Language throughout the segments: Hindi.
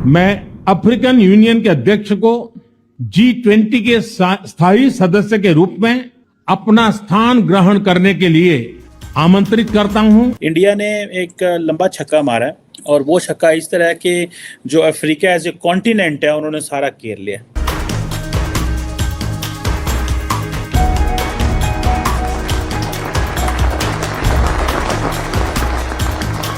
मैं अफ्रीकन यूनियन के अध्यक्ष को G20 के स्थायी सदस्य के रूप में अपना स्थान ग्रहण करने के लिए आमंत्रित करता हूं। इंडिया ने एक लंबा छक्का मारा है और वो छक्का इस तरह है कि जो अफ्रीका एज ए कॉन्टिनेंट है उन्होंने सारा घेर लिया।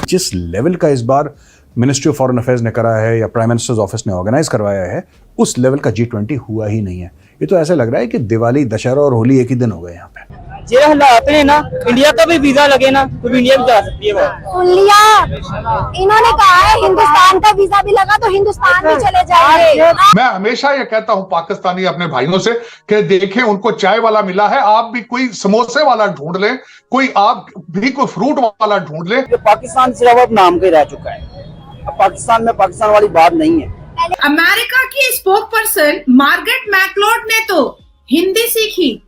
जिस लेवल का इस बार मिनिस्ट्री ऑफ फॉरेन अफेयर्स ने करा है या प्राइम मिनिस्टर्स ऑफिस ने ऑर्गेनाइज करवाया है, उस लेवल का G20 हुआ ही नहीं है। ये तो ऐसा लग रहा है कि दिवाली, दशहरा और होली एक ही दिन हो गए यहाँ पे। जे हालात है ना, इंडिया का भी वीजा लगे ना तो इंडिया भी जा सकती है। सुन लिया, इन्होंने कहा है हिंदुस्तान का वीजा भी लगा तो हिंदुस्तान भी चले जाएंगे। मैं हमेशा ये कहता हूँ पाकिस्तानी अपने भाइयों से कि देखें उनको चाय वाला मिला है, आप भी कोई समोसे वाला ढूंढ लें, कोई आप भी कोई फ्रूट वाला ढूंढ लें। पाकिस्तान सिर्फ अब नाम का रह चुका है, अब पाकिस्तान में पाकिस्तान वाली बात नहीं है। अमेरिका की स्पोक पर्सन मार्गरेट मैकलोड ने तो हिंदी सीखी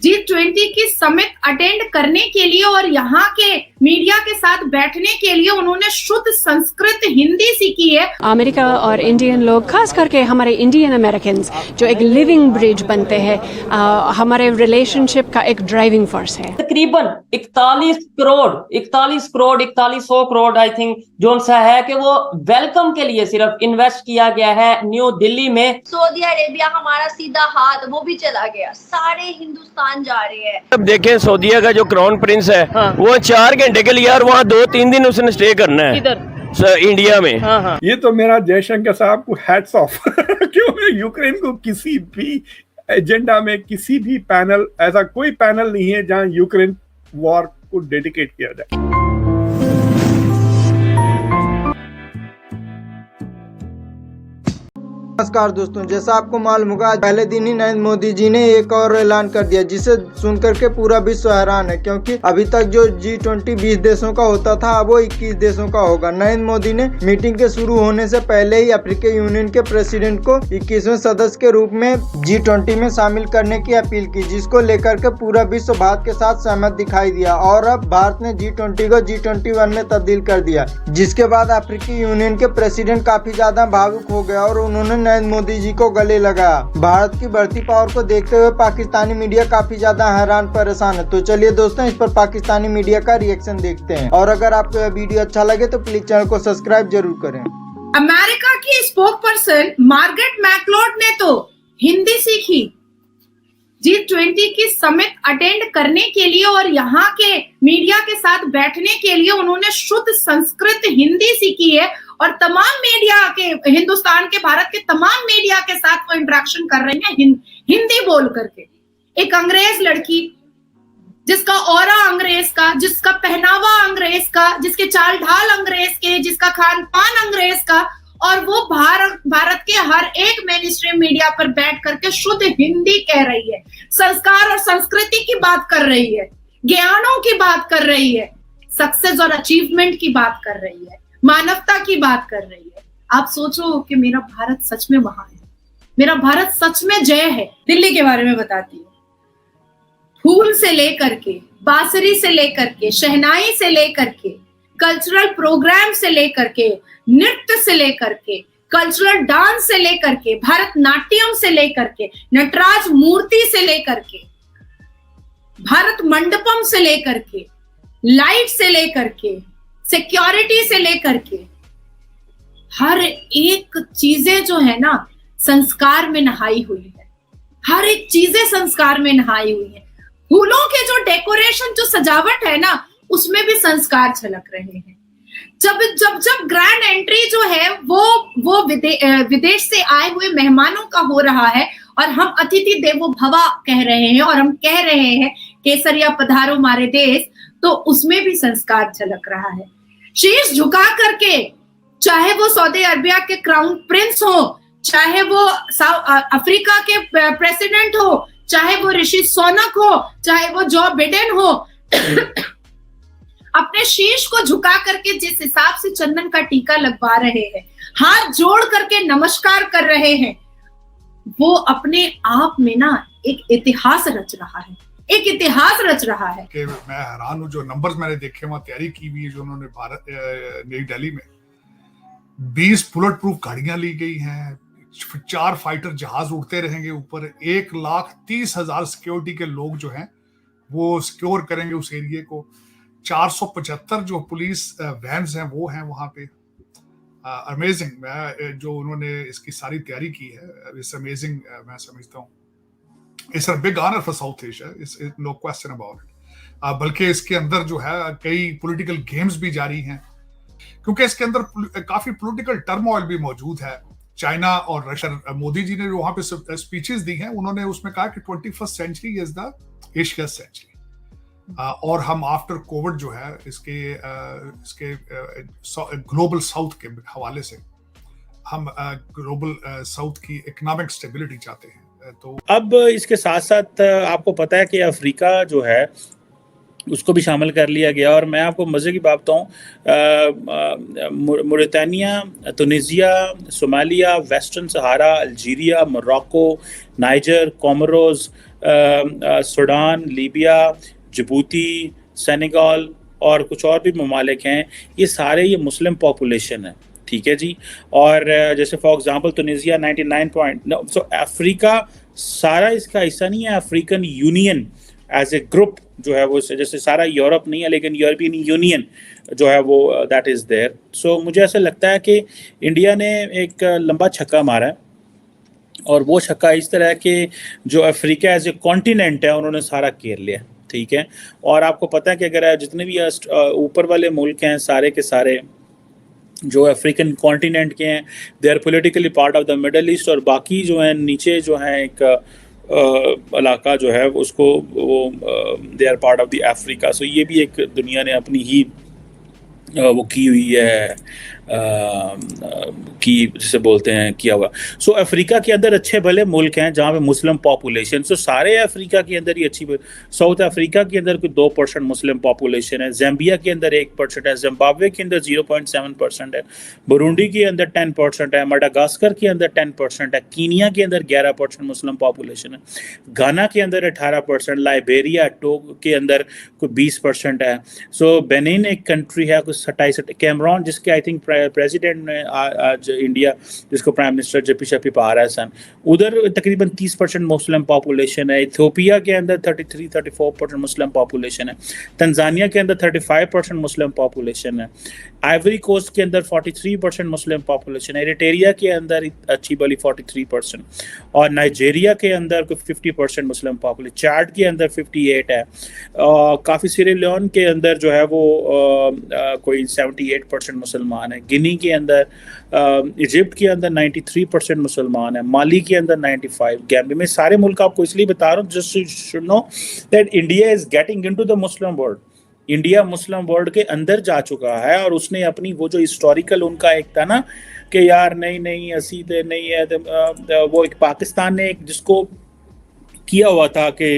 G20 की समिट अटेंड करने के लिए और यहाँ के मीडिया के साथ बैठने के लिए उन्होंने शुद्ध संस्कृत हिंदी सीखी है। अमेरिका और इंडियन लोग, खास करके हमारे इंडियन अमेरिकन जो एक लिविंग ब्रिज बनते हैं, हमारे रिलेशनशिप का एक ड्राइविंग फोर्स है। तकरीबन 4100 करोड़ आई थिंक जो सा है कि वो वेलकम के लिए सिर्फ इन्वेस्ट किया गया है न्यू दिल्ली में। सऊदी अरेबिया हमारा सीधा हाथ, वो भी चला गया, सारे हिंदुस्तान जा रहे हैं। अब देखें सऊदीया का जो क्राउन प्रिंस है, वो 4 घंटे के लिए और वहाँ 2-3 दिन उसने स्टे करना है इंडिया में। ये तो मेरा जयशंकर साहब को हैट्स ऑफ क्योंकि यूक्रेन को किसी भी एजेंडा में, किसी भी पैनल, ऐसा कोई पैनल नहीं है जहां यूक्रेन वॉर को डेडिकेट किया जाए। नमस्कार दोस्तों, जैसा आपको मालूम होगा आज पहले दिन ही नरेंद्र मोदी जी ने एक और ऐलान कर दिया जिसे सुनकर के पूरा विश्व हैरान है, क्योंकि अभी तक जो G20 20 देशों का होता था अब वो 21 देशों का होगा। नरेंद्र मोदी ने मीटिंग के शुरू होने से पहले ही अफ्रीकी यूनियन के प्रेसिडेंट को 21वें सदस्य के रूप में G20 में शामिल करने की अपील की, जिसको लेकर के पूरा विश्व भारत के साथ सहमत दिखाई दिया और अब भारत ने G20 को G21 में तब्दील कर दिया। जिसके बाद अफ्रीकी यूनियन के प्रेसिडेंट काफी ज्यादा भावुक हो गया और उन्होंने नरेंद्र मोदी जी को गले लगाया। भारत की बढ़ती पावर को देखते हुए पाकिस्तानी मीडिया काफी ज्यादा हैरान परेशान है। तो चलिए दोस्तों, इस पर पाकिस्तानी मीडिया का रिएक्शन देखते हैं और अगर आपको यह वीडियो अच्छा लगे तो प्लीज चैनल को सब्सक्राइब जरूर करें। अमेरिका की स्पोक पर्सन मार्गरेट मैकलोड ने तो हिंदी सीखी G20 की समिट अटेंड करने के लिए और यहाँ के मीडिया के साथ बैठने के लिए उन्होंने शुद्ध संस्कृत हिंदी सीखी है और तमाम मीडिया के, हिंदुस्तान के, भारत के तमाम मीडिया के साथ वो इंटरेक्शन कर रहे हैं हिंदी बोल करके। एक अंग्रेज लड़की जिसका ऑरा अंग्रेज का, जिसका पहनावा अंग्रेज का, जिसके चाल ढाल अंग्रेज के, जिसका खान पान अंग्रेज का, और वो भारत के हर एक मेन स्ट्रीम मीडिया पर बैठ करके शुद्ध हिंदी कह रही है, संस्कार और संस्कृति की बात कर रही है, ज्ञानों की बात कर रही है, सक्सेस और अचीवमेंट की बात कर रही है, मानवता की बात कर रही है। आप सोचो कि मेरा भारत सच में वहां है, मेरा भारत सच में जय है। दिल्ली के बारे में बताती हूँ। फूल से लेकर के, बांसुरी से लेकर के, शहनाई से लेकर के, कल्चरल प्रोग्राम से लेकर के, नृत्य से लेकर के, कल्चरल डांस से लेकर के, भरतनाट्यम से लेकर के, नटराज मूर्ति से लेकर के, भारत मंडपम से लेकर के, लाइट से लेकर के, सिक्योरिटी से लेकर के, हर एक चीजें जो है ना संस्कार में नहाई हुई है। हर एक चीजें संस्कार में नहाई हुई है। फूलों के जो डेकोरेशन, जो सजावट है ना, उसमें भी संस्कार झलक रहे हैं। जब ग्रैंड एंट्री जो है वो विदेश से आए हुए मेहमानों का हो रहा है और हम अतिथि देवो भवा कह रहे हैं और हम कह रहे हैं केसरिया पधारो मारे देश, तो उसमें भी संस्कार झलक रहा है। शीश झुका करके, चाहे वो सऊदी अरबिया के क्राउन प्रिंस हो, चाहे वो अफ्रीका के प्रेसिडेंट हो, चाहे वो ऋषि सोनक हो, चाहे वो जो बिडेन हो, अपने शीश को झुका करके जिस हिसाब से चंदन का टीका लगवा रहे हैं, हाथ जोड़ करके नमस्कार कर रहे हैं, वो अपने आप में ना एक इतिहास रच रहा है, एक इतिहास रच रहा है। कि मैं हैरान हूँ, जो नंबर्स मैंने देखे वहां तैयारी की हुई है जो उन्होंने नई दिल्ली में, 20 बुलेट प्रूफ गाड़ियां ली गई हैं, 4 फाइटर जहाज उड़ते रहेंगे ऊपर, 1,30,000 सिक्योरिटी के लोग जो हैं वो सिक्योर करेंगे उस एरिया को, 475 जो पुलिस वैन्स हैं वो हैं वहां पे। अमेजिंग जो उन्होंने इसकी सारी तैयारी की है, इट्स अमेजिंग। मैं समझता हूँ it's a big honour for South Asia, it's no question about it. बल्कि इसके अंदर जो है कई पॉलिटिकल गेम्स भी जारी हैं, क्योंकि इसके अंदर काफी पॉलिटिकल टर्मोइल भी मौजूद है। चाइना और रशिया, मोदी जी ने जो वहां पे स्पीचेस दी हैं, उन्होंने उसमें कहा कि 21st century is the Asia century, और हम आफ्टर कोविड जो है इसके ग्लोबल साउथ के हवाले से हम ग्लोबल साउथ की इकोनॉमिक स्टेबिलिटी चाहते हैं। तो अब इसके साथ साथ आपको पता है कि अफ्रीका जो है उसको भी शामिल कर लिया गया, और मैं आपको मज़े की बात बताऊँ, Mauritania, Tunisia, Somalia, Western Sahara, Algeria, Morocco, Niger, Comoros, Sudan, Libya, Djibouti, Senegal और कुछ और भी ममालिक हैं, ये सारे ये मुस्लिम पॉपुलेशन है, ठीक है जी। और जैसे for example Tunisia 99. So Africa सारा इसका हिस्सा नहीं है। African Union as a group जो है वो, जैसे सारा यूरोप नहीं है लेकिन यूरोपियन यूनियन जो है वो दैट इज़ देयर। सो मुझे ऐसा लगता है कि इंडिया ने एक लंबा छक्का मारा है, और वो छक्का इस तरह है कि जो अफ्रीका एज ए कॉन्टिनेंट है उन्होंने सारा घेर लिया, ठीक है। और आपको पता है कि अगर जितने भी ऊपर वाले मुल्क हैं सारे के सारे जो अफ्रीकन कॉन्टिनेंट के हैं, they are politically part of the Middle East, और बाकी जो है नीचे जो है एक इलाका जो है उसको वो they are part of the Africa. So ये भी एक दुनिया ने अपनी ही वो की हुई है, की जिसे बोलते हैं किया हुआ। सो अफ्रीका के अंदर अच्छे भले मुल्क हैं जहाँ पे मुस्लिम पॉपुलेशन, सो सारे अफ्रीका के अंदर ही अच्छी, साउथ अफ्रीका के अंदर कोई 2% मुस्लिम पॉपुलेशन है, ज़ाम्बिया के अंदर 1% है, जिम्बाब्वे के अंदर 0.7% है, बुरुंडी के अंदर 10% है, मडागास्कर के अंदर 10% है, कीनिया के अंदर 11% मुस्लिम पॉपुलेशन है, घाना के अंदर 18%, लाइबेरिया टोगो के अंदर कोई 20% है। सो बेनिन एक कंट्री है कुछ 27, कैमरून जिसके आई थिंक प्रेसिडेंट ने आज इंडिया जिसको प्राइम मिनिस्टर जेपी शफीक आ रहा है सन, उधर तकरीबन 30% मुस्लिम पॉपुलेशन है। इथियोपिया के अंदर 33-34% मुस्लिम पॉपुलेशन है, तंजानिया के अंदर 35% मुस्लिम पॉपुलेशन है, आइवरी कोस्ट के अंदर 43% मुस्लिम पॉपुलेशन है, एरिट्रिया के अंदर अच्छी भली 43%, और नाइजीरिया के अंदर कोई 50% मुस्लिम पॉपुलेशन, चाड के अंदर 58 है, काफ़ी सीरियलियन के अंदर जो है वो कोई 78% मुसलमान है, गिनी के अंदर, इजिप्ट के अंदर 93% मुसलमान है, माली के अंदर 95, गैम्बिया में, सारे मुल्क आपको इसलिए बता रहा हूँ just you should know that India is getting into the Muslim world. India Muslim world के अंदर जा चुका है, और उसने अपनी वो जो हिस्टोरिकल उनका एक था ना कि यार नहीं असी तो नहीं है, वो एक पाकिस्तान ने एक जिसको किया हुआ था कि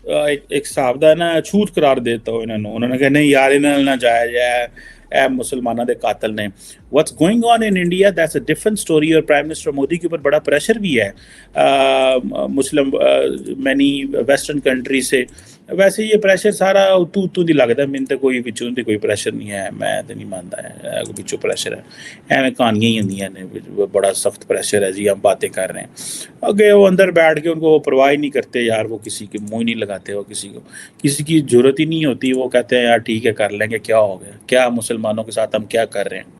एक साहब ना छूत करार देता हो उन्होंने कहा नहीं यार इन्होंने ना जाया जाए मुसलमाना दे कातल ने। What's going on in India that's a different story, और प्राइम मिनिस्टर मोदी के ऊपर बड़ा प्रेशर भी है मुस्लिम मैनी वेस्टर्न कंट्री से। वैसे ये प्रेशर सारा तू नहीं लगता मैंने तो, कोई पिछों कोई प्रेशर नहीं है, मैं तो नहीं मानता है कोई पिछों प्रेशर है, एवं कहानियाँ ही होंदियां ने, बड़ा सख्त प्रेशर है जी, हम बातें कर रहे हैं, अगे वो अंदर बैठ के उनको वो परवाह ही नहीं करते यार, वो किसी के मुँह नहीं लगाते, वो किसी की जरूरत ही नहीं होती, वो कहते हैं यार ठीक है कर लेंगे, क्या हो गया, क्या मुसलमानों के साथ हम क्या कर रहे हैं।